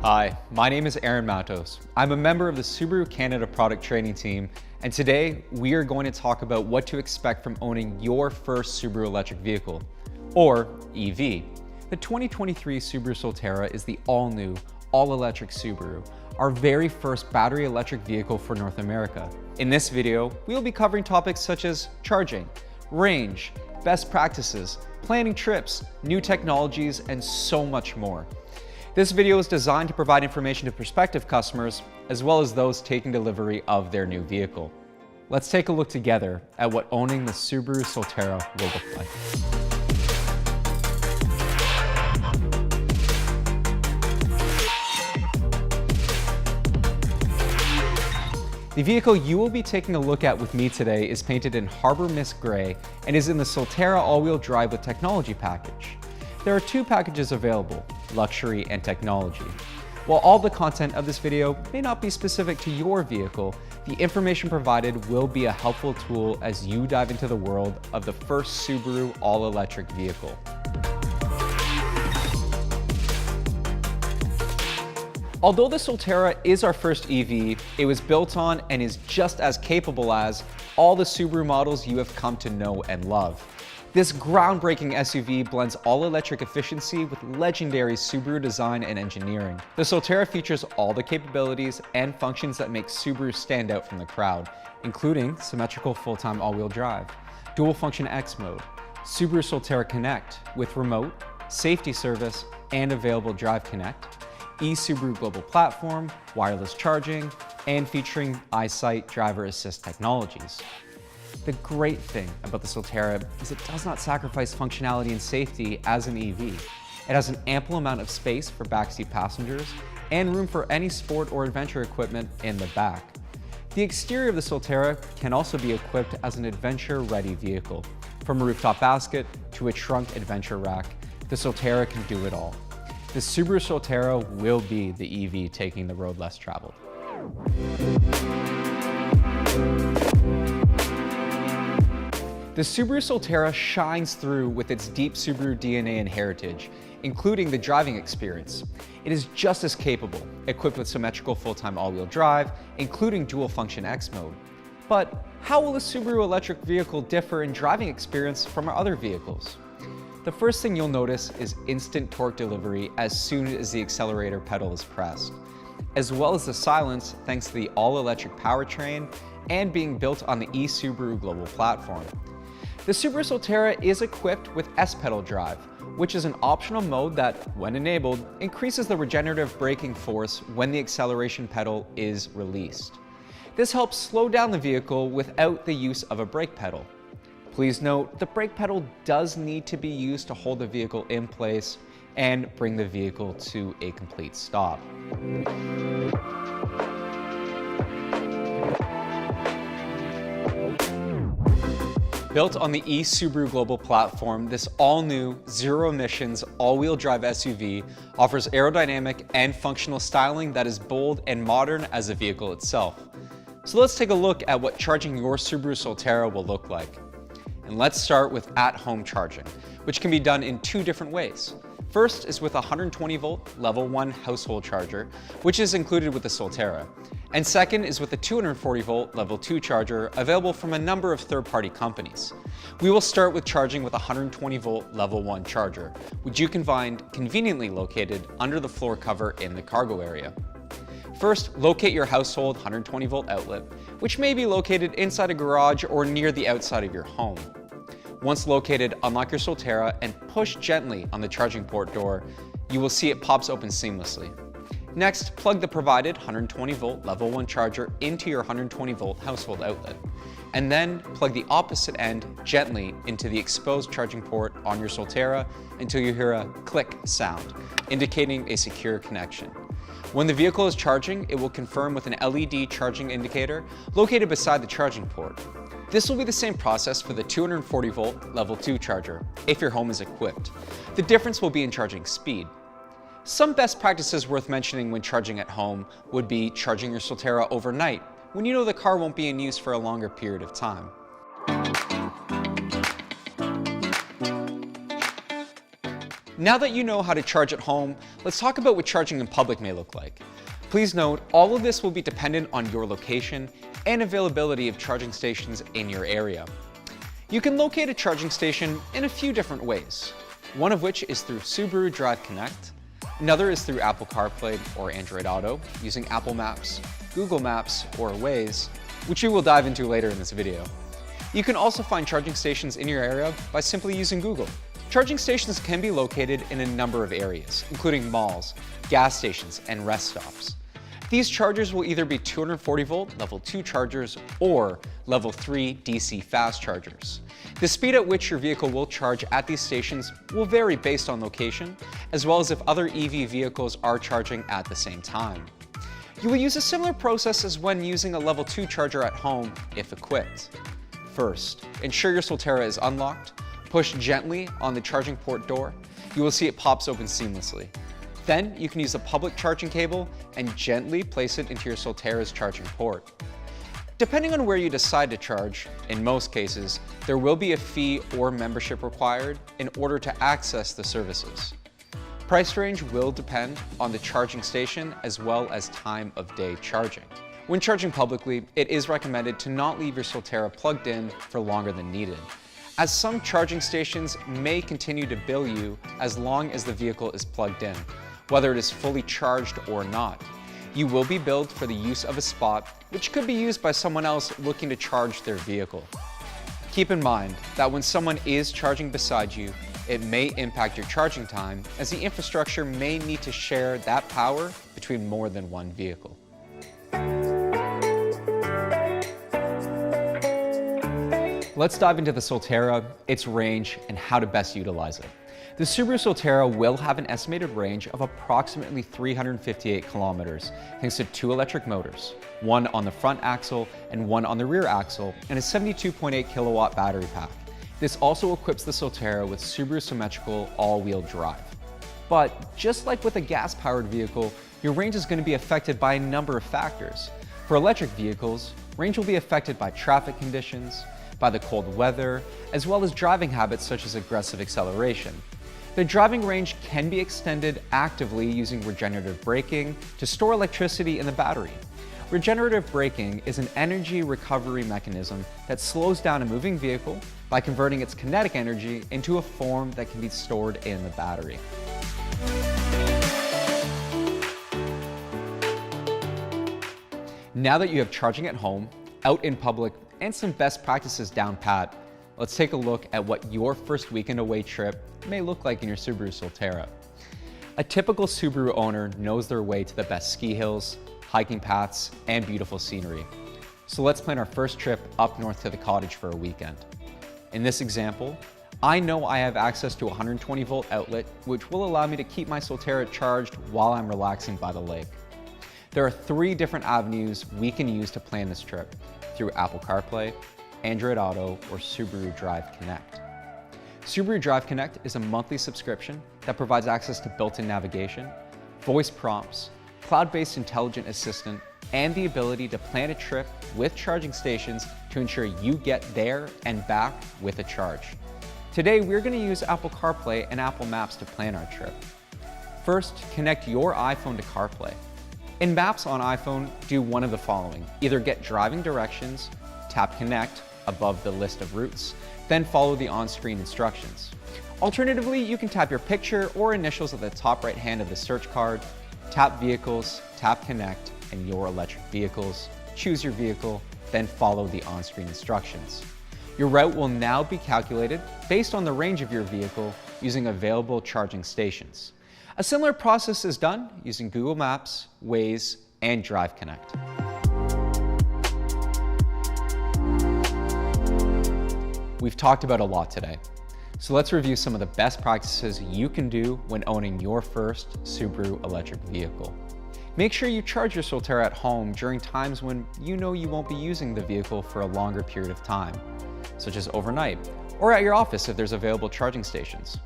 Hi, my name is Aaron Matos. I'm a member of the Subaru Canada product training team, and today we are going to talk about what to expect from owning your first Subaru electric vehicle, or EV. The 2023 Subaru Solterra is the all-new, all-electric Subaru, our very first battery electric vehicle for North America. In this video, we will be covering topics such as charging, range, best practices, planning trips, new technologies, and so much more. This video is designed to provide information to prospective customers, as well as those taking delivery of their new vehicle. Let's take a look together at what owning the Subaru Solterra will look like. The vehicle you will be taking a look at with me today is painted in Harbor Mist Gray and is in the Solterra all-wheel drive with technology package. There are two packages available, luxury and technology. While all the content of this video may not be specific to your vehicle, the information provided will be a helpful tool as you dive into the world of the first Subaru all-electric vehicle. Although the Solterra is our first EV, it was built on and is just as capable as all the Subaru models you have come to know and love. This groundbreaking SUV blends all-electric efficiency with legendary Subaru design and engineering. The Solterra features all the capabilities and functions that make Subaru stand out from the crowd, including symmetrical full-time all-wheel drive, dual-function X mode, Subaru Solterra Connect with remote, safety service, and available Drive Connect, eSubaru Global Platform, wireless charging, and featuring EyeSight driver assist technologies. The great thing about the Solterra is it does not sacrifice functionality and safety as an EV. It has an ample amount of space for backseat passengers and room for any sport or adventure equipment in the back. The exterior of the Solterra can also be equipped as an adventure-ready vehicle. From a rooftop basket to a trunk adventure rack, the Solterra can do it all. The Subaru Solterra will be the EV taking the road less traveled. The Subaru Solterra shines through with its deep Subaru DNA and heritage, including the driving experience. It is just as capable, equipped with symmetrical full-time all-wheel drive, including dual-function X mode. But how will a Subaru electric vehicle differ in driving experience from our other vehicles? The first thing you'll notice is instant torque delivery as soon as the accelerator pedal is pressed, as well as the silence thanks to the all-electric powertrain and being built on the eSubaru Global Platform. The Subaru Solterra is equipped with S-pedal drive, which is an optional mode that, when enabled, increases the regenerative braking force when the acceleration pedal is released. This helps slow down the vehicle without the use of a brake pedal. Please note, the brake pedal does need to be used to hold the vehicle in place and bring the vehicle to a complete stop. Built on the eSubaru Global Platform, this all-new, zero-emissions, all-wheel drive SUV offers aerodynamic and functional styling that is bold and modern as the vehicle itself. So let's take a look at what charging your Subaru Solterra will look like. And let's start with at-home charging, which can be done in two different ways. First is with a 120-volt Level 1 household charger, which is included with the Solterra. And second is with a 240-volt Level 2 charger available from a number of third-party companies. We will start with charging with a 120-volt Level 1 charger, which you can find conveniently located under the floor cover in the cargo area. First, locate your household 120-volt outlet, which may be located inside a garage or near the outside of your home. Once located, unlock your Solterra and push gently on the charging port door. You will see it pops open seamlessly. Next, plug the provided 120-volt Level 1 charger into your 120-volt household outlet, and then plug the opposite end gently into the exposed charging port on your Solterra until you hear a click sound, indicating a secure connection. When the vehicle is charging, it will confirm with an LED charging indicator located beside the charging port. This will be the same process for the 240-volt Level 2 charger, if your home is equipped. The difference will be in charging speed. Some best practices worth mentioning when charging at home would be charging your Solterra overnight, when you know the car won't be in use for a longer period of time. Now that you know how to charge at home, let's talk about what charging in public may look like. Please note, all of this will be dependent on your location and availability of charging stations in your area. You can locate a charging station in a few different ways, one of which is through Subaru Drive Connect, another is through Apple CarPlay or Android Auto using Apple Maps, Google Maps, or Waze, which we will dive into later in this video. You can also find charging stations in your area by simply using Google. Charging stations can be located in a number of areas, including malls, gas stations, and rest stops. These chargers will either be 240 volt level 2 chargers or level 3 DC fast chargers. The speed at which your vehicle will charge at these stations will vary based on location, as well as if other EV vehicles are charging at the same time. You will use a similar process as when using a level 2 charger at home if equipped. First, ensure your Solterra is unlocked. Push gently on the charging port door. You will see it pops open seamlessly. Then you can use a public charging cable and gently place it into your Solterra's charging port. Depending on where you decide to charge, in most cases, there will be a fee or membership required in order to access the services. Price range will depend on the charging station as well as time of day charging. When charging publicly, it is recommended to not leave your Solterra plugged in for longer than needed, as some charging stations may continue to bill you as long as the vehicle is plugged in, whether it is fully charged or not. You will be billed for the use of a spot, which could be used by someone else looking to charge their vehicle. Keep in mind that when someone is charging beside you, it may impact your charging time, as the infrastructure may need to share that power between more than one vehicle. Let's dive into the Solterra, its range, and how to best utilize it. The Subaru Solterra will have an estimated range of approximately 358 kilometers, thanks to 2 electric motors, one on the front axle and one on the rear axle, and a 72.8 kilowatt battery pack. This also equips the Solterra with Subaru symmetrical all-wheel drive. But just like with a gas-powered vehicle, your range is going to be affected by a number of factors. For electric vehicles, range will be affected by traffic conditions, by the cold weather, as well as driving habits such as aggressive acceleration. The driving range can be extended actively using regenerative braking to store electricity in the battery. Regenerative braking is an energy recovery mechanism that slows down a moving vehicle by converting its kinetic energy into a form that can be stored in the battery. Now that you have charging at home, out in public, and some best practices down pat, let's take a look at what your first weekend away trip may look like in your Subaru Solterra. A typical Subaru owner knows their way to the best ski hills, hiking paths, and beautiful scenery. So let's plan our first trip up north to the cottage for a weekend. In this example, I know I have access to a 120 volt outlet, which will allow me to keep my Solterra charged while I'm relaxing by the lake. There are 3 different avenues we can use to plan this trip, through Apple CarPlay, Android Auto, or Subaru Drive Connect. Subaru Drive Connect is a monthly subscription that provides access to built-in navigation, voice prompts, cloud-based intelligent assistant, and the ability to plan a trip with charging stations to ensure you get there and back with a charge. Today, we're going to use Apple CarPlay and Apple Maps to plan our trip. First, connect your iPhone to CarPlay. In Maps on iPhone, do one of the following. Either get driving directions, tap Connect above the list of routes, then follow the on-screen instructions. Alternatively, you can tap your picture or initials at the top right hand of the search card, tap Vehicles, tap Connect, and your electric vehicles, choose your vehicle, then follow the on-screen instructions. Your route will now be calculated based on the range of your vehicle using available charging stations. A similar process is done using Google Maps, Waze, and Drive Connect. We've talked about a lot today, so let's review some of the best practices you can do when owning your first Subaru electric vehicle. Make sure you charge your Solterra at home during times when you know you won't be using the vehicle for a longer period of time, such as overnight, or at your office if there's available charging stations.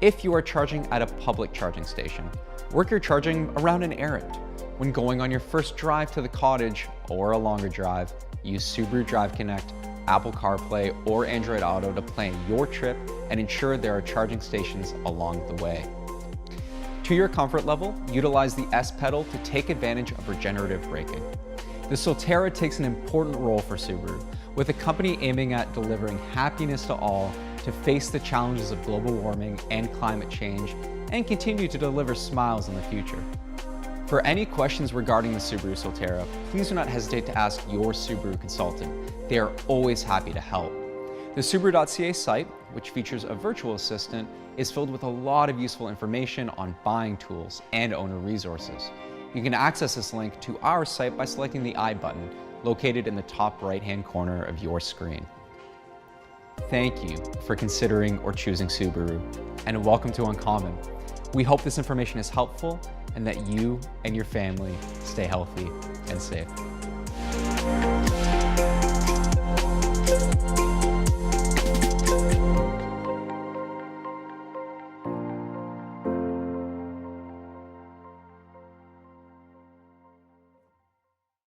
If you are charging at a public charging station, work your charging around an errand. When going on your first drive to the cottage or a longer drive, use Subaru Drive Connect Apple CarPlay, or Android Auto to plan your trip and ensure there are charging stations along the way. To your comfort level, utilize the S pedal to take advantage of regenerative braking. The Solterra takes an important role for Subaru, with the company aiming at delivering happiness to all to face the challenges of global warming and climate change and continue to deliver smiles in the future. For any questions regarding the Subaru Solterra, please do not hesitate to ask your Subaru consultant. They are always happy to help. The Subaru.ca site, which features a virtual assistant, is filled with a lot of useful information on buying tools and owner resources. You can access this link to our site by selecting the I button located in the top right-hand corner of your screen. Thank you for considering or choosing Subaru, and welcome to Uncommon. We hope this information is helpful and that you and your family stay healthy and safe.